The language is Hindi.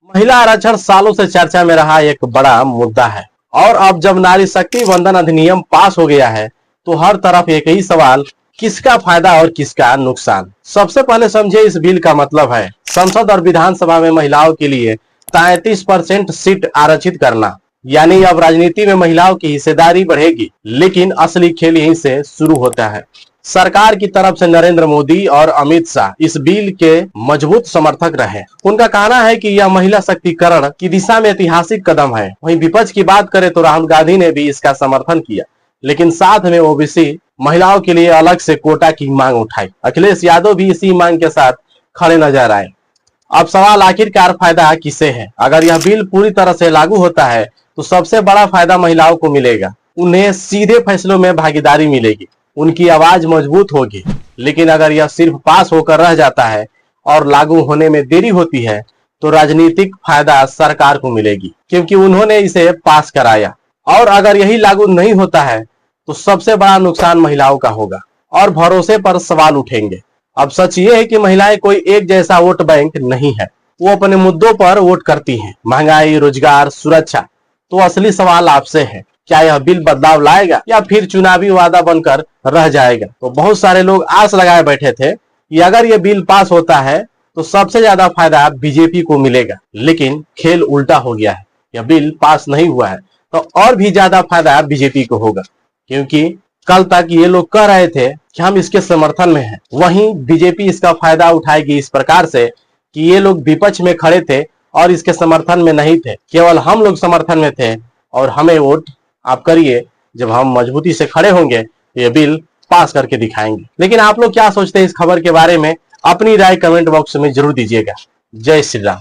महिला आरक्षण सालों से चर्चा में रहा एक बड़ा मुद्दा है और अब जब नारी शक्ति वंदन अधिनियम पास हो गया है तो हर तरफ एक ही सवाल, किसका फायदा और किसका नुकसान। सबसे पहले समझे इस बिल का मतलब है संसद और विधानसभा में महिलाओं के लिए 33% सीट आरक्षित करना। यानी अब राजनीति में महिलाओं की हिस्सेदारी बढ़ेगी। लेकिन असली खेल यहीं से शुरू होता है। सरकार की तरफ से नरेंद्र मोदी और अमित शाह इस बिल के मजबूत समर्थक रहे। उनका कहना है कि यह महिला शक्तिकरण की दिशा में ऐतिहासिक कदम है। वहीं विपक्ष की बात करें तो राहुल गांधी ने भी इसका समर्थन किया, लेकिन साथ में ओबीसी महिलाओं के लिए अलग से कोटा की मांग उठाई। अखिलेश यादव भी इसी मांग के साथ खड़े नजर आए। अब सवाल आखिरकार फायदा किसे है? अगर यह बिल पूरी तरह से लागू होता है तो सबसे बड़ा फायदा महिलाओं को मिलेगा। उन्हें सीधे फैसलों में भागीदारी मिलेगी, उनकी आवाज मजबूत होगी। लेकिन अगर यह सिर्फ पास होकर रह जाता है और लागू होने में देरी होती है तो राजनीतिक फायदा सरकार को मिलेगी, क्योंकि उन्होंने इसे पास कराया। और अगर यही लागू नहीं होता है तो सबसे बड़ा नुकसान महिलाओं का होगा और भरोसे पर सवाल उठेंगे। अब सच ये है कि महिलाएं कोई एक जैसा वोट बैंक नहीं है, वो अपने मुद्दों पर वोट करती हैं, महंगाई, रोजगार, सुरक्षा। तो असली सवाल आपसे है, क्या यह बिल बदलाव लाएगा या फिर चुनावी वादा बनकर रह जाएगा? तो बहुत सारे लोग आस लगाए बैठे थे कि अगर यह बिल पास होता है तो सबसे ज्यादा फायदा बीजेपी को मिलेगा, लेकिन खेल उल्टा हो गया है। यह बिल पास नहीं हुआ है तो और भी ज्यादा फायदा बीजेपी को होगा, क्योंकि कल तक ये लोग कह रहे थे कि हम इसके समर्थन में हैं। वहीं बीजेपी इसका फायदा उठाएगी इस प्रकार से कि ये लोग विपक्ष में खड़े थे और इसके समर्थन में नहीं थे, केवल हम लोग समर्थन में थे और हमें वोट आप करिए। जब हम मजबूती से खड़े होंगे तो ये बिल पास करके दिखाएंगे। लेकिन आप लोग क्या सोचते हैं इस खबर के बारे में? अपनी राय कमेंट बॉक्स में जरूर दीजिएगा। जय श्री राम।